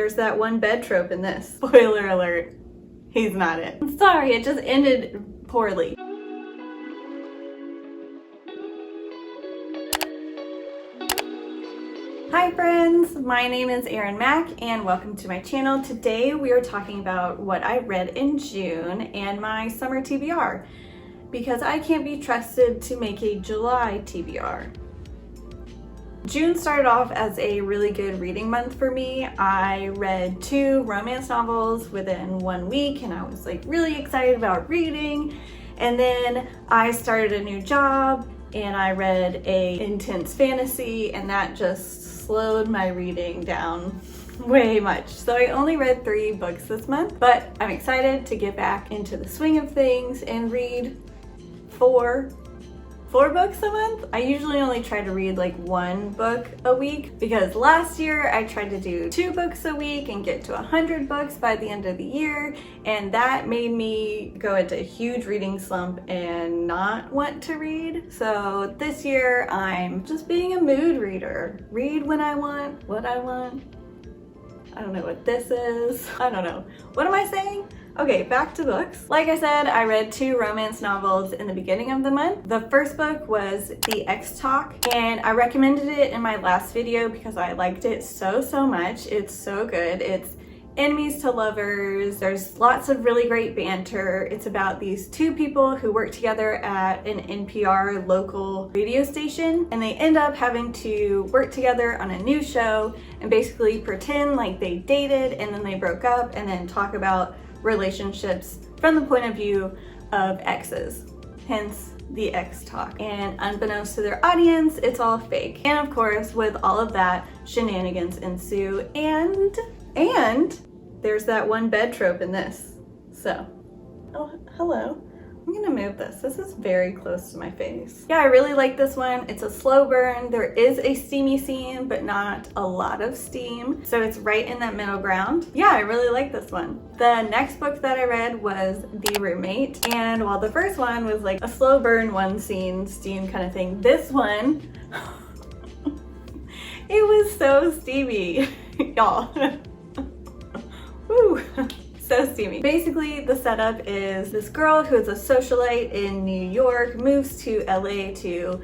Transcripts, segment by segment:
there's that one bed trope in this. Spoiler alert, he's not it. I'm sorry, it just ended poorly. Hi friends, my name is Erin Mack and welcome to my channel. Today we are talking about what I read in June and my summer TBR because I can't be trusted to make a July TBR. June started off as a really good reading month for me. I read 2 romance novels within 1 week and I was like really excited about reading. And then I started a new job and I read a intense fantasy and that just slowed my reading down way much. So I only read 3 books this month, but I'm excited to get back into the swing of things and read 4 books a month. I usually only try to read like 1 book a week because last year I tried to do 2 books a week and get to 100 books by the end of the year, and that made me go into a huge reading slump and not want to read. So this year I'm just being a mood reader. Read when I want, what I want. I don't know what this is. I don't know. What am I saying? Okay, back to books. Like I said, I read 2 romance novels in the beginning of the month. The first book was The Ex Talk, and I recommended it in my last video because I liked it so much. It's so good. It's enemies to lovers. There's lots of really great banter. It's about these 2 people who work together at an NPR local radio station, and they end up having to work together on a new show and basically pretend like they dated and then they broke up and then talk about relationships from the point of view of exes, hence the ex talk. And unbeknownst to their audience, it's all fake. And of course, with all of that, shenanigans ensue, and there's that one bed trope in this. So, oh, hello. I'm gonna move this. This is very close to my face. Yeah, I really like this one. It's a slow burn. There is a steamy scene, but not a lot of steam. So it's right in that middle ground. Yeah, I really like this one. The next book that I read was The Roommate. And while the first one was like a slow burn, 1 scene, steam kind of thing, this one, it was so steamy, y'all. Woo. So steamy. Basically, the setup is this girl who is a socialite in New York moves to LA to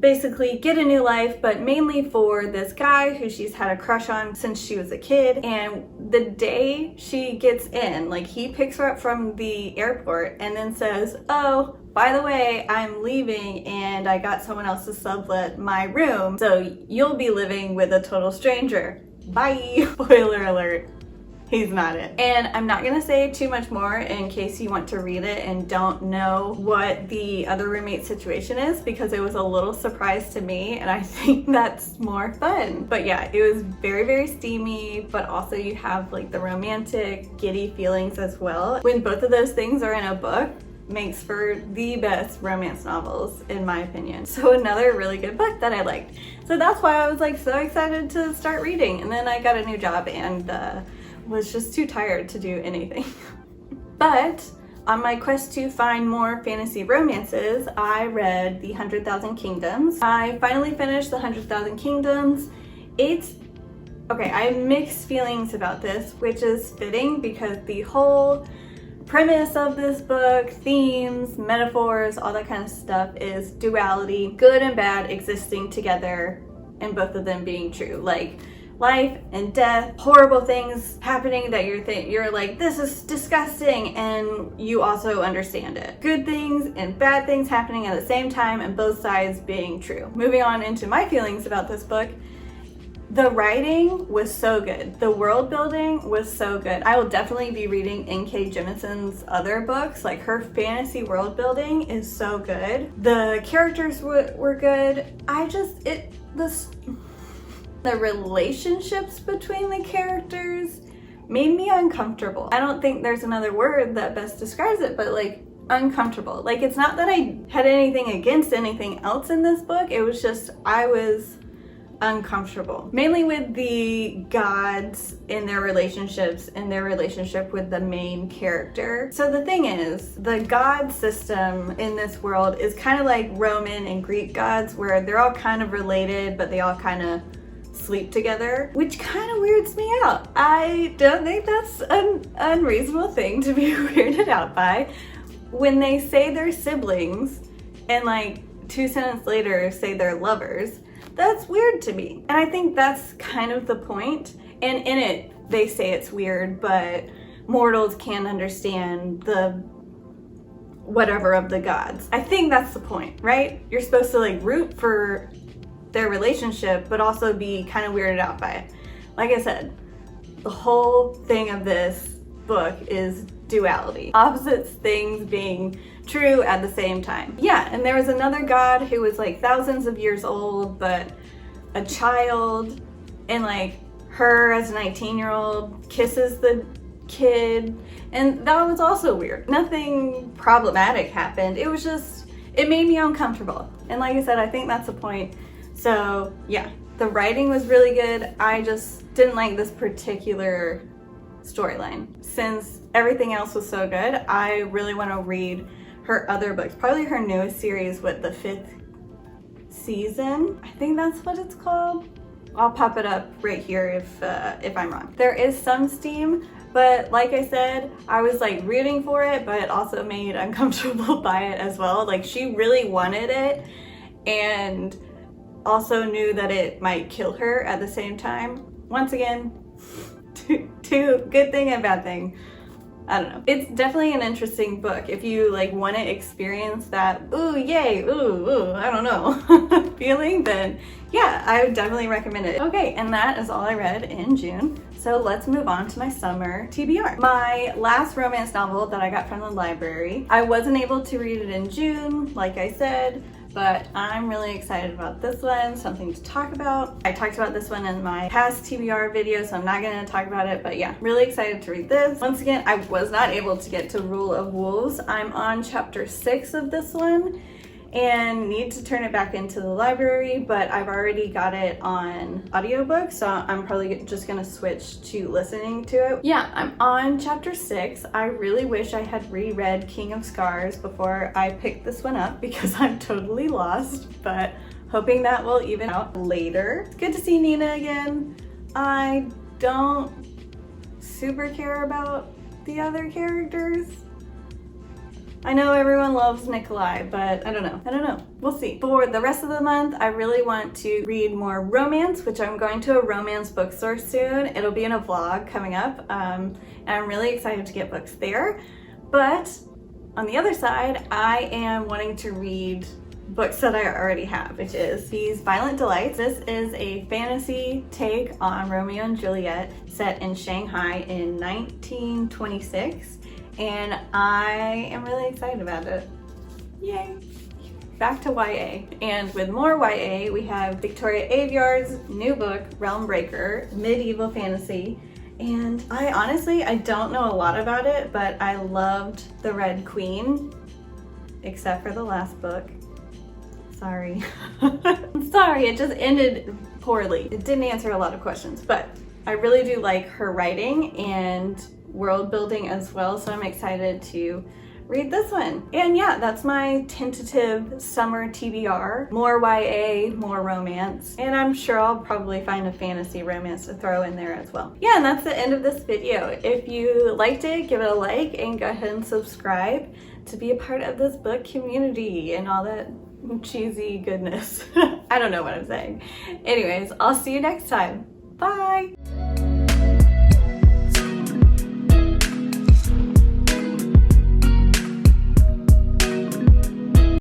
basically get a new life, but mainly for this guy who she's had a crush on since she was a kid. And the day she gets in, like, he picks her up from the airport and then says, oh, by the way, I'm leaving and I got someone else to sublet my room, so you'll be living with a total stranger. Bye. Spoiler alert. He's not it. And I'm not gonna say too much more in case you want to read it and don't know what the other roommate situation is, because it was a little surprise to me and I think that's more fun. But yeah, it was very steamy, but also you have like the romantic, giddy feelings as well. When both of those things are in a book, makes for the best romance novels in my opinion. So another really good book that I liked. So that's why I was like so excited to start reading. And then I got a new job and was just too tired to do anything. But on my quest to find more fantasy romances, I read The 100,000 Kingdoms. I finally finished The 100,000 Kingdoms. It's okay, I have mixed feelings about this, which is fitting because the whole premise of this book, themes, metaphors, all that kind of stuff is duality, good and bad existing together, and both of them being true. Like life and death, horrible things happening that you're like, this is disgusting, and you also understand it. Good things and bad things happening at the same time and both sides being true. Moving on into my feelings about this book, the writing was so good. The world building was so good. I will definitely be reading N.K. Jemison's other books. Like, her fantasy world building is so good. The characters were good. The relationships between the characters made me uncomfortable. I don't think there's another word that best describes it, but like uncomfortable. Like, it's not that I had anything against anything else in this book. It was just, I was uncomfortable. Mainly with the gods in their relationships and their relationship with the main character. So the thing is, the god system in this world is kind of like Roman and Greek gods, where they're all kind of related, but they all kind of sleep together, which kind of weirds me out. I don't think that's an unreasonable thing to be weirded out by. When they say they're siblings and like 2 sentences later say they're lovers, that's weird to me. And I think that's kind of the point. And in it, they say it's weird, but mortals can't understand the whatever of the gods. I think that's the point, right? You're supposed to like root for their relationship, but also be kind of weirded out by it. Like I said, the whole thing of this book is duality. Opposites things being true at the same time. Yeah, and there was another god who was like thousands of years old, but a child, and like her as a 19-year-old kisses the kid, and that was also weird. Nothing problematic happened. It was just, it made me uncomfortable. And like I said, I think that's the point. So yeah, the writing was really good. I just didn't like this particular storyline. Since everything else was so good, I really want to read her other books, probably her newest series with the 5th season. I think that's what it's called. I'll pop it up right here if I'm wrong. There is some steam, but like I said, I was like rooting for it, but also made uncomfortable by it as well. Like she really wanted it and also knew that it might kill her at the same time. Once again, two good thing and bad thing. I don't know. It's definitely an interesting book if you like want to experience that ooh yay, ooh, I don't know feeling, then yeah, I would definitely recommend it. Okay, and that is all I read in June. So let's move on to my summer TBR. My last romance novel that I got from the library. I wasn't able to read it in June, like I said, but I'm really excited about this one, something to talk about. I talked about this one in my past TBR video, so I'm not gonna talk about it, but yeah, really excited to read this. Once again, I was not able to get to Rule of Wolves. I'm on chapter 6 of this one and need to turn it back into the library, but I've already got it on audiobook, so I'm probably just gonna switch to listening to it. Yeah, I'm on chapter 6. I really wish I had reread King of Scars before I picked this one up because I'm totally lost, but hoping that will even out later. It's good to see Nina again. I don't super care about the other characters. I know everyone loves Nikolai, but I don't know. We'll see. For the rest of the month, I really want to read more romance, which I'm going to a romance bookstore soon. It'll be in a vlog coming up, and I'm really excited to get books there. But on the other side, I am wanting to read books that I already have, which is these Violent Delights. This is a fantasy take on Romeo and Juliet set in Shanghai in 1926. And I am really excited about it. Yay! Back to YA. And with more YA, we have Victoria Aveyard's new book, Realm Breaker, medieval fantasy. And I don't know a lot about it, but I loved The Red Queen, except for the last book. Sorry. I'm sorry, it just ended poorly. It didn't answer a lot of questions, but I really do like her writing and world building as well, so I'm excited to read this one. And yeah, that's my tentative summer TBR. More YA, more romance, and I'm sure I'll probably find a fantasy romance to throw in there as well. Yeah, and that's the end of this video. If you liked it, give it a like and go ahead and subscribe to be a part of this book community and all that cheesy goodness. I don't know what I'm saying. Anyways, I'll see you next time. Bye!